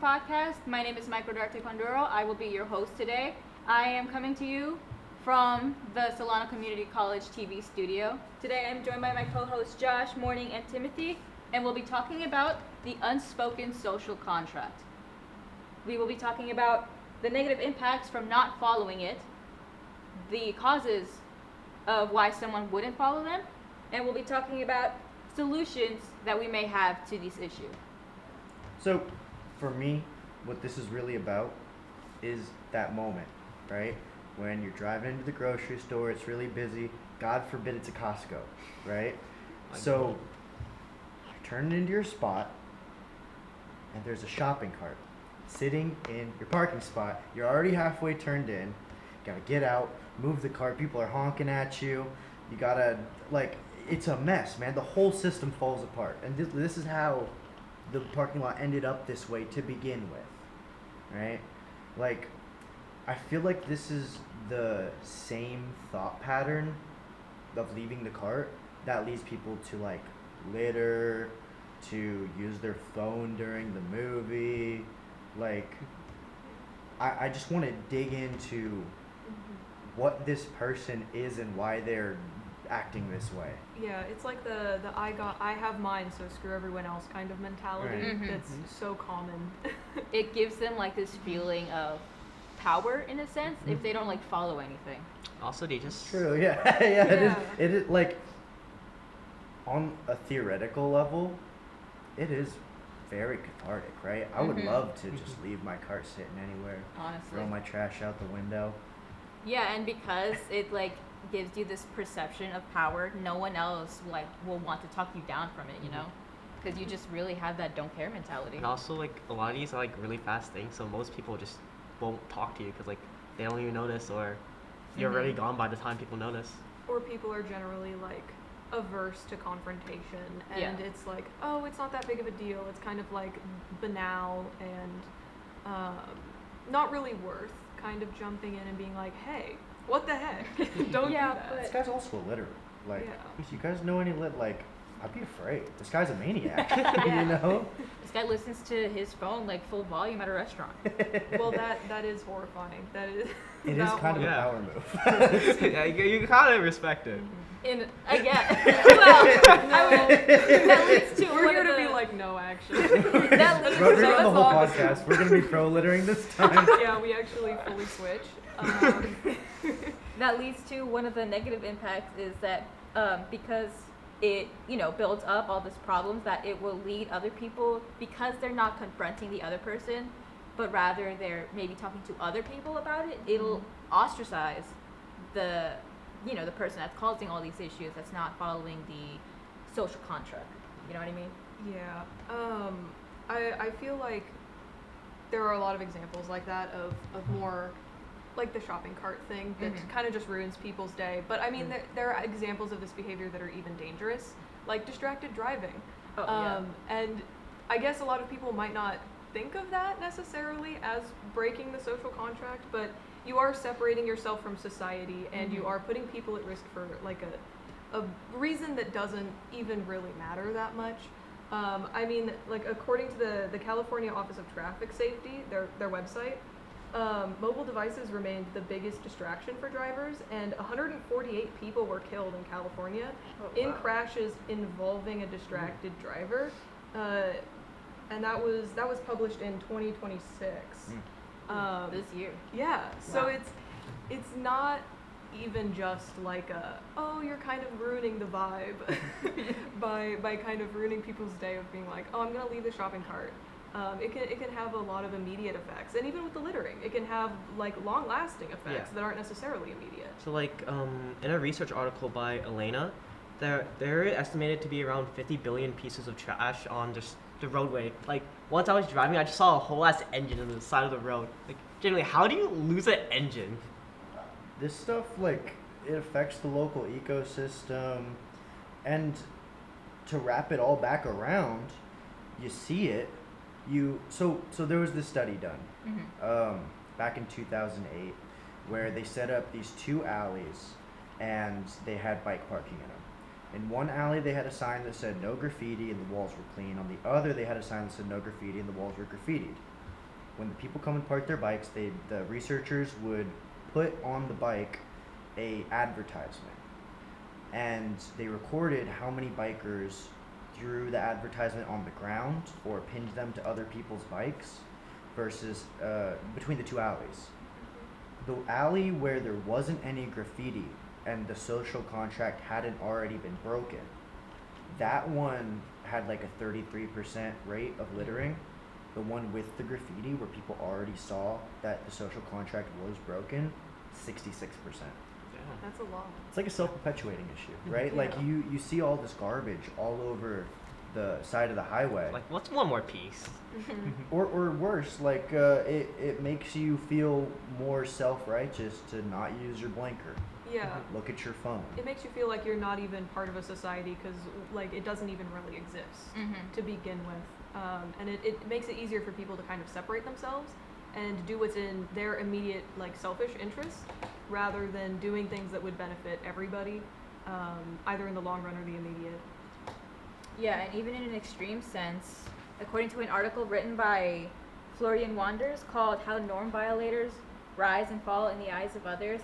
podcast. My name is Michael Duarte Panduro. I will be your host today. I am coming to you from the Solano Community College TV studio. Today I'm joined by my co-hosts Josh, Morning, and Timothy, and we'll be talking about the unspoken social contract. We will be talking about the negative impacts from not following it, the causes of why someone wouldn't follow them, and we'll be talking about solutions that we may have to this issue. So, for me, what this is really about is that moment, right? When you're driving into the grocery store, it's really busy. God forbid it's a Costco, right? So, you're turning into your spot, and there's a shopping cart sitting in your parking spot. You're already halfway turned in. You gotta get out, move the cart. People are honking at you. You gotta, it's a mess, man. The whole system falls apart. And this is how the parking lot ended up this way to begin with, right? I feel like this is the same thought pattern of leaving the cart that leads people to litter, to use their phone during the movie. I just want to dig into what this person is and why they're acting this way. Yeah, it's like the I have mine, so screw everyone else kind of mentality. Right. Mhm. That's so common. It gives them this feeling of power in a sense if they don't follow anything. Also, they just True, yeah. Yeah, it is on a theoretical level, it is very cathartic, right? I would love to just leave my cart sitting anywhere, Honestly. throw my trash out the window. Yeah, and because it gives you this perception of power, no one else will want to talk you down from it, you know? Because you just really have that don't care mentality. and also a lot of these are really fast things, so most people just won't talk to you because they don't even notice, or you're already gone by the time people notice. Or people are generally averse to confrontation, and Yeah. it's oh, it's not that big of a deal. It's kind of banal and not really worth kind of jumping in and being hey, what the heck? Don't Yeah, do that. but- This guy's also illiterate. Yeah. If you guys know any I'd be afraid. This guy's a maniac, Yeah. you know? This guy listens to his phone full volume at a restaurant. Well, that is horrifying. That is. It is kind of a Yeah. power move. Yeah, you kind of respect it. Again, that leads to We're one here of to the, be no, actually. that leads Throughout the That's whole all. podcast, we're going to be pro littering this time. Yeah, we actually fully switch. that leads to one of the negative impacts is that because it builds up all these problems, that it will lead other people, because they're not confronting the other person but rather they're maybe talking to other people about it, it'll ostracize the the person that's causing all these issues, that's not following the social contract. You know what I mean? Yeah. I feel like there are a lot of examples like that of more the shopping cart thing that kind of just ruins people's day. But I mean, there are examples of this behavior that are even dangerous, like distracted driving. Oh, yeah. And I guess a lot of people might not think of that necessarily as breaking the social contract, but you are separating yourself from society, and you are putting people at risk for a reason that doesn't even really matter that much. I mean, according to the California Office of Traffic Safety, their website, mobile devices remained the biggest distraction for drivers, and 148 people were killed in California in crashes involving a distracted driver, and that was published in 2026. This year. Yeah, so Wow. it's not even just oh, you're kind of ruining the vibe by kind of ruining people's day of being oh, I'm gonna leave the shopping cart. It can have a lot of immediate effects, and even with the littering, it can have long lasting effects that aren't necessarily immediate. So in a research article by Elena, there are estimated to be around 50 billion pieces of trash on just the roadway. Once I was driving, I just saw a whole ass engine on the side of the road. Generally, how do you lose an engine? This stuff, it affects the local ecosystem. And to wrap it all back around, you see it. So there was this study done back in 2008 where they set up these two alleys and they had bike parking in them. In one alley, they had a sign that said no graffiti and the walls were clean. On the other, they had a sign that said no graffiti and the walls were graffitied. when the people come and park their bikes, the researchers would put on the bike a advertisement, and they recorded how many bikers threw the advertisement on the ground or pinned them to other people's bikes versus between the two alleys. The alley where there wasn't any graffiti and the social contract hadn't already been broken, that one had like a 33% rate of littering. The one with the graffiti, where people already saw that the social contract was broken, 66%. That's a lot. It's like a self-perpetuating issue, right? Yeah. Like you see all this garbage all over the side of the highway. Like, what's one more piece? Or worse, like it makes you feel more self-righteous to not use your blinker. Yeah. Look at your phone. It makes you feel like you're not even part of a society because like it doesn't even really exist to begin with, and it makes it easier for people to kind of separate themselves and do what's in their immediate like selfish interests rather than doing things that would benefit everybody, either in the long run or the immediate. Yeah, and even in an extreme sense, according to an article written by Florian Wanders called How Norm Violators Rise and Fall in the Eyes of Others,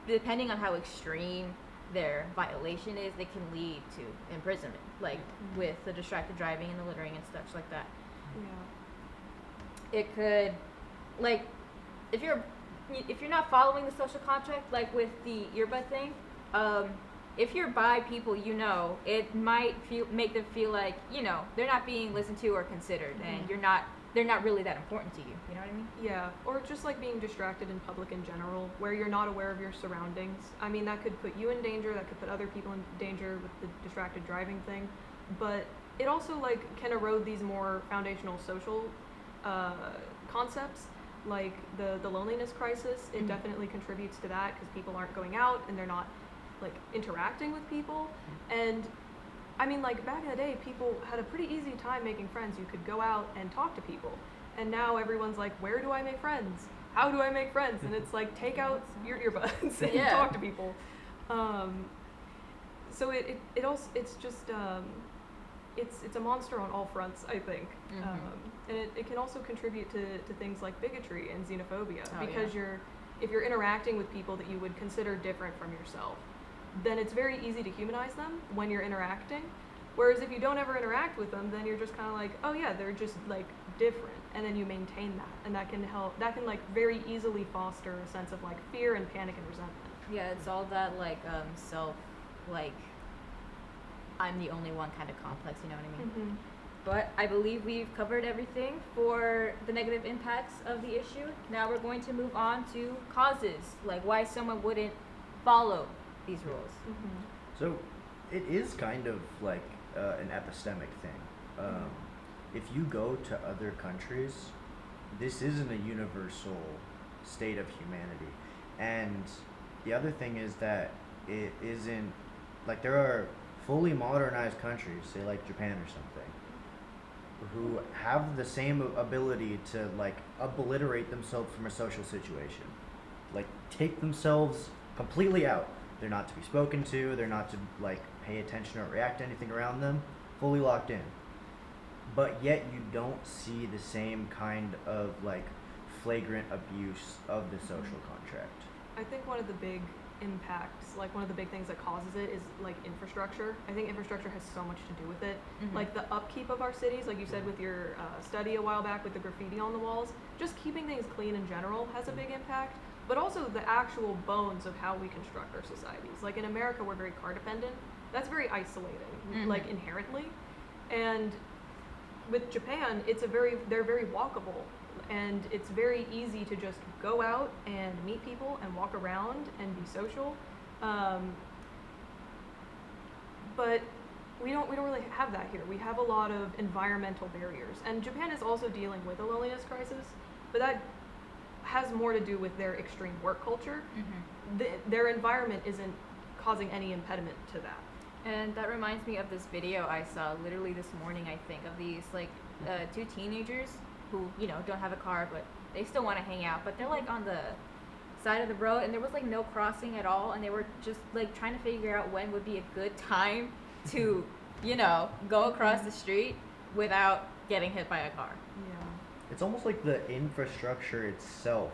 depending on how extreme their violation is, they can lead to imprisonment, like with the distracted driving and the littering and stuff like that. Yeah. It could, like, if you're not following the social contract, like with the earbud thing, if you're by people you know, it might make them feel like, you know, they're not being listened to or considered, and they're not really that important to you. You know what I mean? Yeah, or just like being distracted in public in general, where you're not aware of your surroundings. I mean, that could put you in danger, that could put other people in danger with the distracted driving thing, but it also like can erode these more foundational social concepts, like the loneliness crisis. It definitely contributes to that because people aren't going out and they're not like interacting with people. And I mean, like back in the day, people had a pretty easy time making friends. You could go out and talk to people. And now everyone's like, where do I make friends? How do I make friends? And it's like, take out your earbuds and talk to people. So it also, it's just, it's a monster on all fronts, I think. And it can also contribute to things like bigotry and xenophobia because if you're interacting with people that you would consider different from yourself, then it's very easy to humanize them when you're interacting. Whereas if you don't ever interact with them, then you're just kind of like, oh yeah, they're just like different, and then you maintain that, and that can like very easily foster a sense of like fear and panic and resentment. Yeah, it's all that like self, like I'm the only one kind of complex. You know what I mean? But I believe we've covered everything for the negative impacts of the issue. Now we're going to move on to causes, like why someone wouldn't follow these rules. So it is kind of like an epistemic thing. If you go to other countries, this isn't a universal state of humanity. And the other thing is that it isn't, like there are fully modernized countries, say like Japan or something, who have the same ability to like obliterate themselves from a social situation. Like take themselves completely out. They're not to be spoken to, they're not to like pay attention or react to anything around them, fully locked in. But yet you don't see the same kind of like flagrant abuse of the social contract. I think one of the big impacts, like one of the big things that causes it is like infrastructure. I think infrastructure has so much to do with it. Like the upkeep of our cities, like you said with your study a while back with the graffiti on the walls, just keeping things clean in general has a big impact. But also the actual bones of how we construct our societies. Like in America, we're very car dependent. That's very isolating, like inherently. And with Japan, they're very walkable, and it's very easy to just go out and meet people and walk around and be social. But we don't really have that here. We have a lot of environmental barriers, and Japan is also dealing with a loneliness crisis, but that has more to do with their extreme work culture. Their environment isn't causing any impediment to that. And that reminds me of this video I saw literally this morning, I think, of these like two teenagers who, you know, don't have a car, but they still want to hang out, but they're like on the side of the road, and there was like no crossing at all, and they were just like trying to figure out when would be a good time to, you know, go across the street without getting hit by a car. It's almost like the infrastructure itself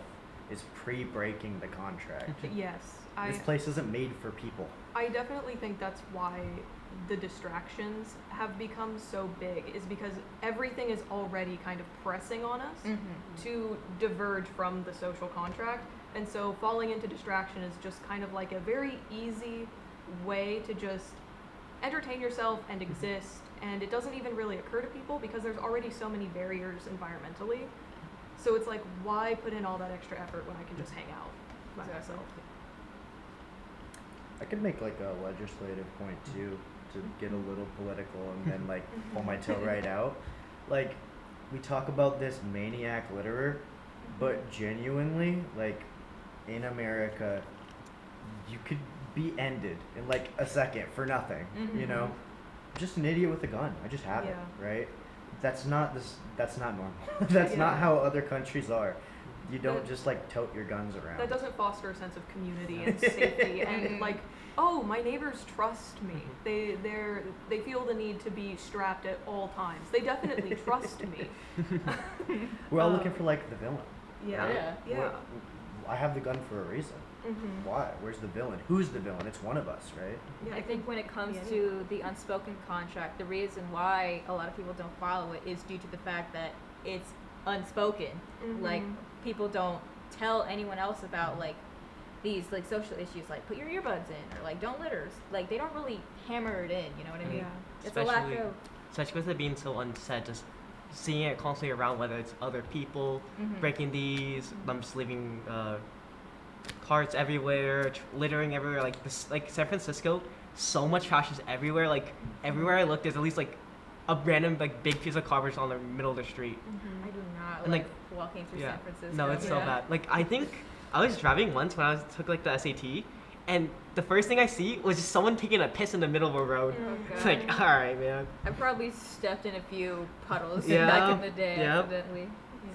is pre-breaking the contract. Yes, This place isn't made for people. I definitely think that's why the distractions have become so big, is because everything is already kind of pressing on us to diverge from the social contract. And so falling into distraction is just kind of like a very easy way to just entertain yourself and exist. And it doesn't even really occur to people because there's already so many barriers environmentally. So it's like, why put in all that extra effort when I can just hang out by myself? I could make like a legislative point too, to get a little political and then like pull my toe right out. Like, we talk about this maniac litterer, but genuinely, like, in America, you could be ended in like a second for nothing, you know? Just an idiot with a gun. I just have it, right? That's not normal. That's not how other countries are. You don't just like tote your guns around. That doesn't foster a sense of community and safety and like, oh, my neighbors trust me. They feel the need to be strapped at all times. They definitely trust me. We're all looking for like the villain. Yeah. right? Yeah. I have the gun for a reason. Why? Where's the villain? Who's the villain? It's one of us, right? Yeah, I think when it comes to the unspoken contract, the reason why a lot of people don't follow it is due to the fact that it's unspoken. Like, people don't tell anyone else about like these like social issues, like put your earbuds in or like don't litter. Like, they don't really hammer it in. You know what I mean? Yeah. It's a lack of. Especially with it being so unsaid, just seeing it constantly around, whether it's other people breaking these, them just leaving carts everywhere, littering everywhere. Like this, like San Francisco, so much trash is everywhere. Like everywhere I look, there's at least like a random like big piece of garbage on the middle of the street. I do not And, like walking through San Francisco. No, it's so bad. Like, I think I was driving once when I took like the SAT, and the first thing I see was just someone taking a piss in the middle of a road. Oh, It's God. like, all right, man. I probably stepped in a few puddles Yeah. back in the day Yep. accidentally. Yeah.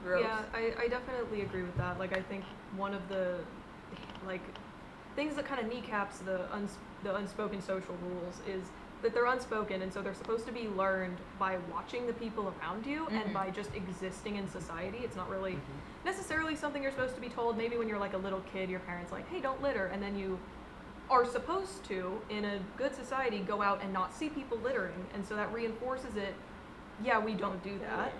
Gross. Yeah, I definitely agree with that. Like, I think one of the like things that kind of kneecaps the unspoken social rules is that they're unspoken, and so they're supposed to be learned by watching the people around you and by just existing in society. It's not really necessarily something you're supposed to be told. Maybe when you're like a little kid, your parents like, hey, don't litter, and then you are supposed to, in a good society, go out and not see people littering, and so that reinforces it. Yeah, we don't do that.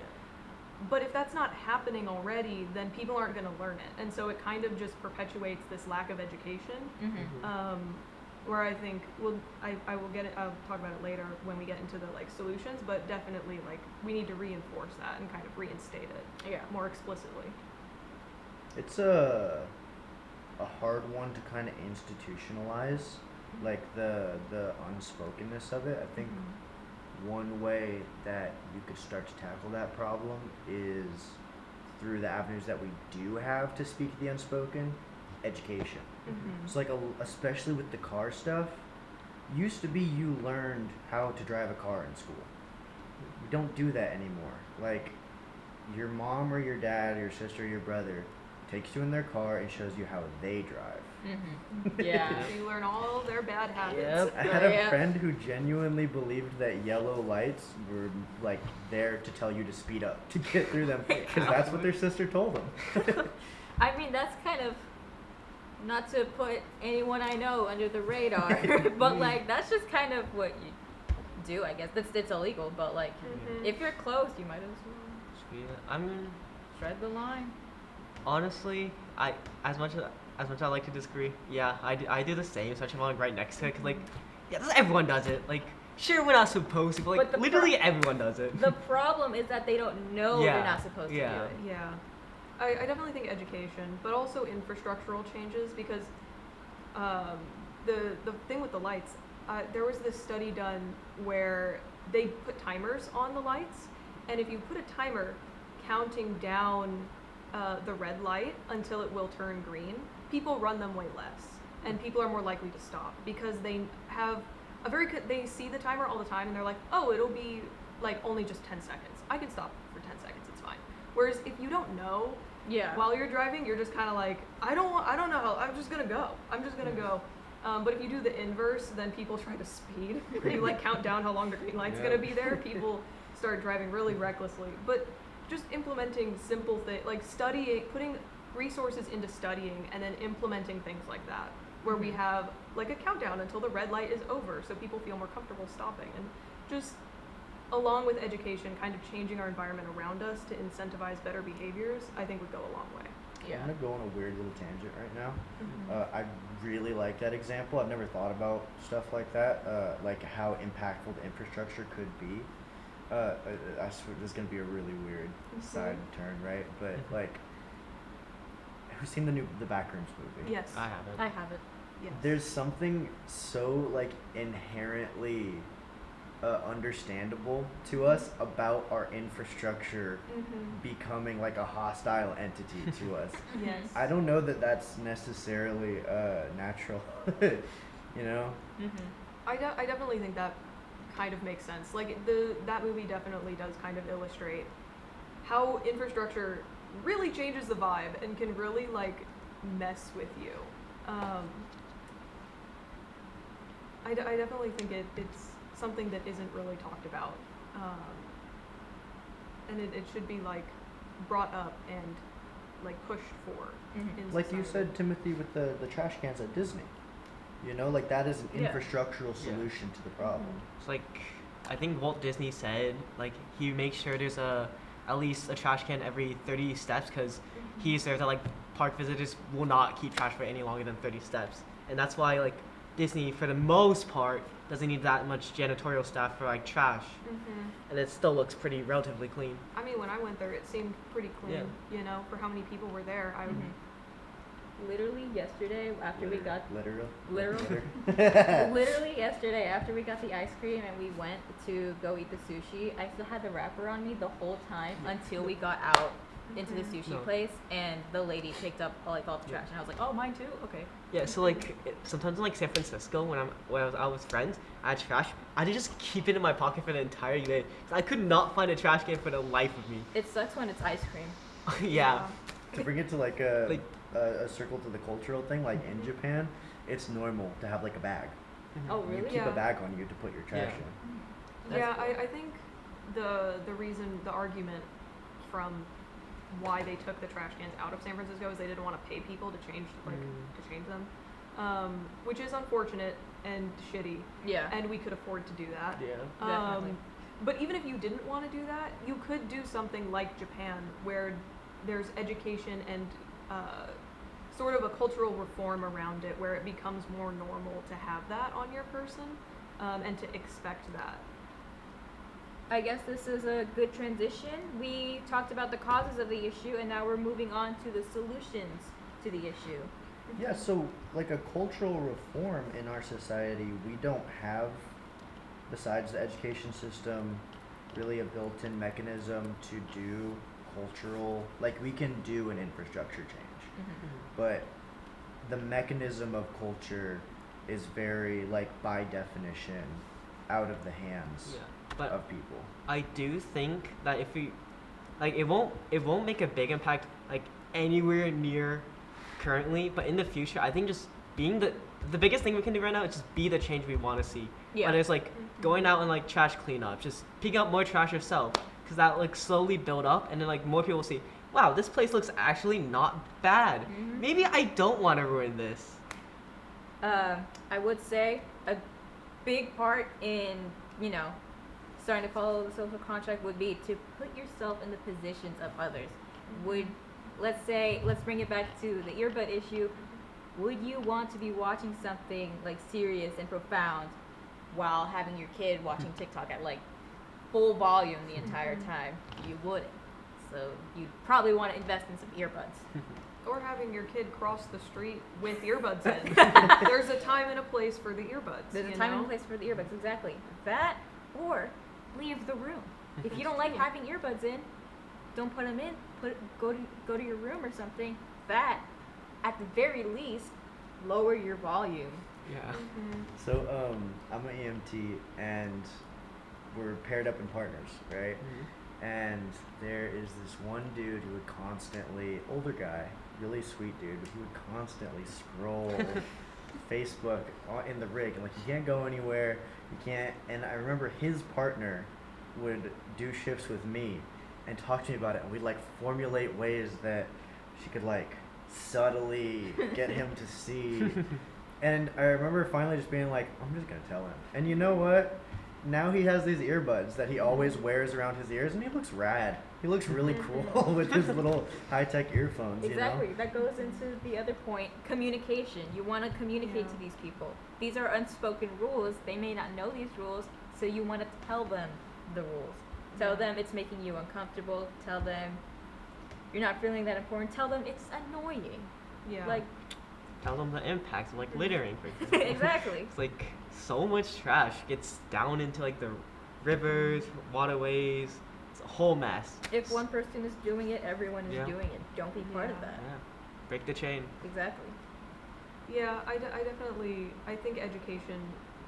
But if that's not happening already, then people aren't going to learn it, and so it kind of just perpetuates this lack of education. Where I think, well, I will get it. I'll talk about it later when we get into the like solutions, but definitely like we need to reinforce that and kind of reinstate it, more explicitly. It's a hard one to kind of institutionalize, like the unspokenness of it. I think one way that you could start to tackle that problem is through the avenues that we do have to speak the unspoken, education. So like especially with the car stuff, used to be you learned how to drive a car in school. You don't do that anymore. Like, your mom or your dad or your sister or your brother takes you in their car and shows you how they drive. Yeah. So you learn all their bad habits. Yep. I had a friend who genuinely believed that yellow lights were like there to tell you to speed up to get through them, because that's what their sister told them. I mean, that's kind of, not to put anyone I know under the radar, but like that's just kind of what you do, I guess. It's illegal, but like if you're close, you might as well I mean, tread the line. honestly, as much as I like to disagree, yeah, I do the same, especially if I'm like right next to it, 'cause like, everyone does it. Like, sure, we're not supposed to, but like, But the literally everyone does it. The problem is that they don't know Yeah. they're not supposed to do Yeah. it. Yeah. I definitely think education, but also infrastructural changes, because the thing with the lights, there was this study done where they put timers on the lights, and if you put a timer counting down the red light until it will turn green, people run them way less, and people are more likely to stop because they have they see the timer all the time, and they're like, oh, it'll be like only just 10 seconds. I can stop for 10 seconds, it's fine. Whereas if you don't know, while you're driving, you're just kind of like, I don't know, I'm just gonna go. But if you do the inverse, then people try to speed. You like count down how long the green light's gonna be there. People start driving really recklessly. But just implementing simple things, like studying, putting resources into studying, and then implementing things like that, where we have like a countdown until the red light is over, so people feel more comfortable stopping, and just along with education, kind of changing our environment around us to incentivize better behaviors, I think would go a long way. I'm gonna go on a weird little tangent right now. I really like that example. I've never thought about stuff like that, like how impactful the infrastructure could be. I swear this is gonna be a really weird side turn, right? But like, who's seen the Backrooms movie? Yes. I haven't. I have it. Yes. There's something so like inherently understandable to us about our infrastructure becoming like a hostile entity to us. Yes. I don't know that that's necessarily natural, you know? I definitely think that kind of makes sense. Like that movie definitely does kind of illustrate how infrastructure really changes the vibe and can really like mess with you. I definitely think it's something that isn't really talked about, and it should be like brought up and like pushed for. In Like you society. said, Timothy, with the trash cans at Disney. You know, like that is an Yeah. infrastructural solution to the problem. It's like, I think Walt Disney said, like, he makes sure there's at least a trash can every 30 steps, because he observed that, like, park visitors will not keep trash for any longer than 30 steps. And that's why, like, Disney, for the most part, doesn't need that much janitorial staff for, like, trash. And it still looks pretty relatively clean. I mean, when I went there, it seemed pretty clean. Yeah. You know, for how many people were there. Literally yesterday after we got Literal. literally yesterday after we got the ice cream and we went to go eat the sushi, I still had the wrapper on me the whole time until we got out into the sushi No. place, and the lady picked up like all the trash, and I was like, oh, mine too. Okay. Yeah, so like sometimes in like San Francisco when I was out with friends, I had trash. I had to just keep it in my pocket for the entire day. 'Cause I could not find a trash can for the life of me. It sucks when it's ice cream. Yeah. To bring it to like a circle to the cultural thing, like in Japan, it's normal to have like a bag. Oh, You really? keep Yeah. a bag on you to put your trash Yeah. in. Yeah, That's I think the reason, the argument from why they took the trash cans out of San Francisco is they didn't want to pay people to change them, which is unfortunate and shitty. Yeah. And we could afford to do that. Yeah. Definitely. But even if you didn't want to do that, you could do something like Japan, where there's education and sort of a cultural reform around it, where it becomes more normal to have that on your person and to expect that. I guess this is a good transition. We talked about the causes of the issue, and now we're moving on to the solutions to the issue. Yeah, so like a cultural reform in our society, we don't have, besides the education system, really a built-in mechanism to do cultural, like we can do an infrastructure change, but the mechanism of culture is very, like, by definition, out of the hands Yeah. But of people. I do think that if we, like, it won't make a big impact like anywhere near currently, but in the future, I think just being the biggest thing we can do right now is just be the change we want to see. Yeah. Whether it's like going out and like trash cleanup, just picking up more trash yourself, because that like slowly build up, and then like more people will see, wow, this place looks actually not bad. Maybe I don't want to ruin this. I would say a big part in, starting to follow the social contract would be to put yourself in the positions of others. Let's bring it back to the earbud issue. Would you want to be watching something like serious and profound while having your kid watching TikTok at like full volume the entire time? You wouldn't. So you'd probably want to invest in some earbuds. Or having your kid cross the street with earbuds in. There's a time and a place for the earbuds. There's a you time know? and place for the earbuds, exactly. That, or leave the room. If you don't like having earbuds in, don't put them in. Go to your room or something. That, at the very least, lower your volume. Yeah. So I'm an EMT and we're paired up in partners, right? And there is this one dude who would constantly, older guy, really sweet dude, but he would constantly scroll Facebook in the rig, and like you can't go anywhere, you can't. And I remember his partner would do shifts with me, and talk to me about it, and we'd like formulate ways that she could like subtly get him to see. And I remember finally just being like, I'm just gonna tell him. And you know what? Now he has these earbuds that he always wears around his ears, and he looks rad. He looks really cool with his little high-tech earphones. Exactly. You know? That goes into the other point, communication. You want to communicate Yeah. to these people. These are unspoken rules. They may not know these rules, so you want to tell them the rules. Tell them it's making you uncomfortable. Tell them you're not feeling that important. Tell them it's annoying. Yeah. Like, Tell them the impacts of like littering, for example. exactly. It's like so much trash gets down into like the rivers, waterways. It's a whole mess. If one person is doing it, everyone is Yeah. doing it. Don't be part of Yeah. that. Yeah. Break the chain. Exactly. Yeah, I definitely, I think education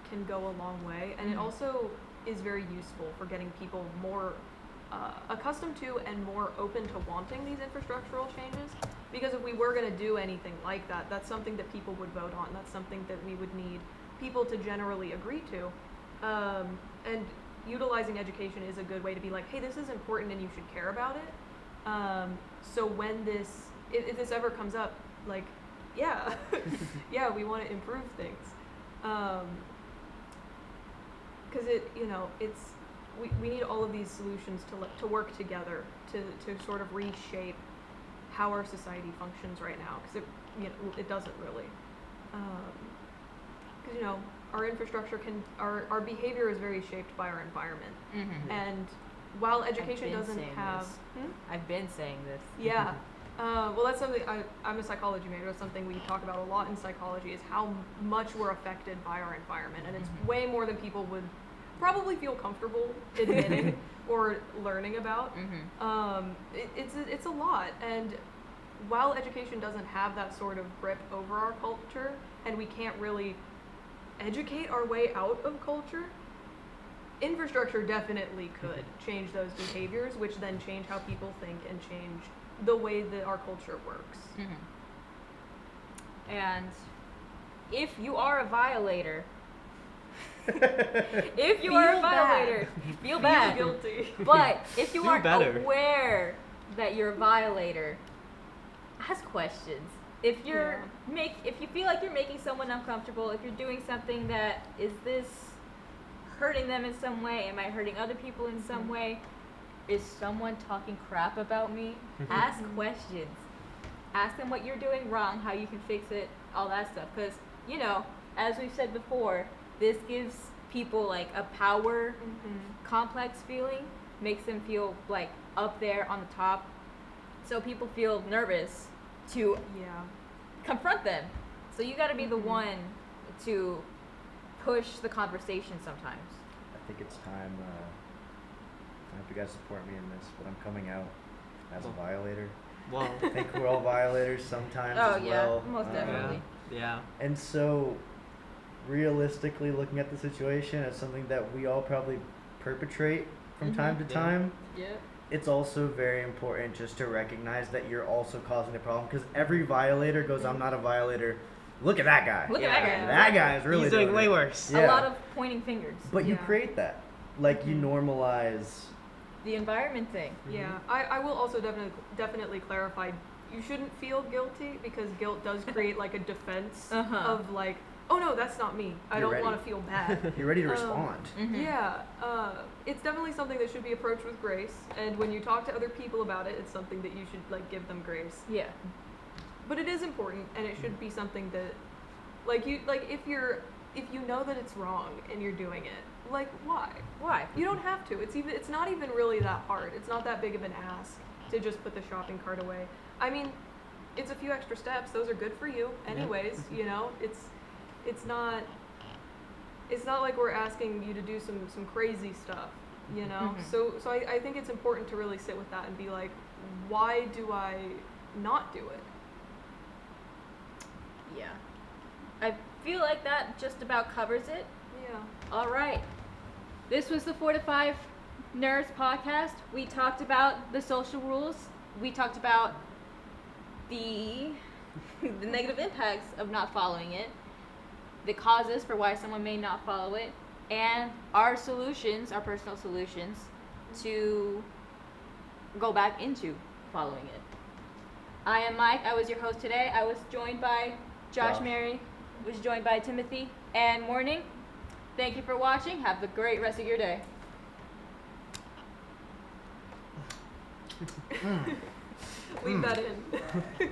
can go a long way, and it Mhm. also is very useful for getting people more accustomed to and more open to wanting these infrastructural changes. Because if we were going to do anything like that, that's something that people would vote on. That's something that we would need people to generally agree to. And utilizing education is a good way to be like, hey, this is important and you should care about it. So when this, if this ever comes up, like, yeah, yeah, we want to improve things. Because we need all of these solutions to work together to sort of reshape how our society functions right now, because it doesn't really. Because our infrastructure our behavior is very shaped by our environment, Mm-hmm. and while education been doesn't saying have, this. I've been saying this. yeah. Well, that's something I'm a psychology major. That's something we talk about a lot in psychology, is how much we're affected by our environment, and it's Mhm. way more than people would probably feel comfortable admitting or learning about. Mm-hmm. It's a lot, and while education doesn't have that sort of grip over our culture, and we can't really educate our way out of culture, infrastructure definitely could change those behaviors, which then change how people think and change the way that our culture works. Mm-hmm. And if you are a violator, if you are a Feel bad. violator, feel bad. Feel guilty. But if you Do aren't better. aware that you're a violator, ask questions. If if you feel like you're making someone uncomfortable, if you're doing something that is this hurting them in some way, am I hurting other people in some way? Is someone talking crap about me? Ask questions. Ask them what you're doing wrong, how you can fix it, all that stuff. Because, as we've said before, this gives people like a power complex feeling, makes them feel like up there on the top. So people feel nervous to Yeah. confront them. So you got to be the Mhm. one to push the conversation sometimes. I think it's time. I hope you guys support me in this, but I'm coming out as a Well. violator. Well, I think we're all violators sometimes Oh, as yeah, well. most definitely. yeah. And so, realistically, looking at the situation as something that we all probably perpetrate from Mhm. time to Yeah. time, Yep. it's also very important just to recognize that you're also causing the problem. Because every violator goes, I'm not a violator. Look at that guy. Look Yeah. at that guy. That guy is really He's doing it." way worse. Yeah. A lot of pointing fingers. But you Yeah. create that. Like, you Mhm. normalize. The environment thing. Yeah, I will also definitely clarify, you shouldn't feel guilty, because guilt does create like a defense Uh-huh. of like, oh no, that's not me. I You're don't want ready. to feel bad. You're ready to Um, respond. Mhm. Yeah, it's definitely something that should be approached with grace, and when you talk to other people about it, it's something that you should like give them grace. Yeah. But it is important, and it should be something that, if you know that it's wrong and you're doing it, like, why? Why? You don't have to. It's not even really that hard. It's not that big of an ask to just put the shopping cart away. I mean, it's a few extra steps. Those are good for you, anyways. It's not like we're asking you to do some crazy stuff. Mhm. So I think it's important to really sit with that and be like, why do I not do it? Yeah. I feel like that just about covers it. Yeah. All right. This was the 4 to 5 Nerds podcast. We talked about the social rules. We talked about the the negative impacts of not following it, the causes for why someone may not follow it, and our solutions, our personal solutions to go back into following it. I am Mike. I was your host today. I was joined by Josh. Mary, was joined by Timothy and Morning. Thank you for watching. Have a great rest of your day. Leave that in.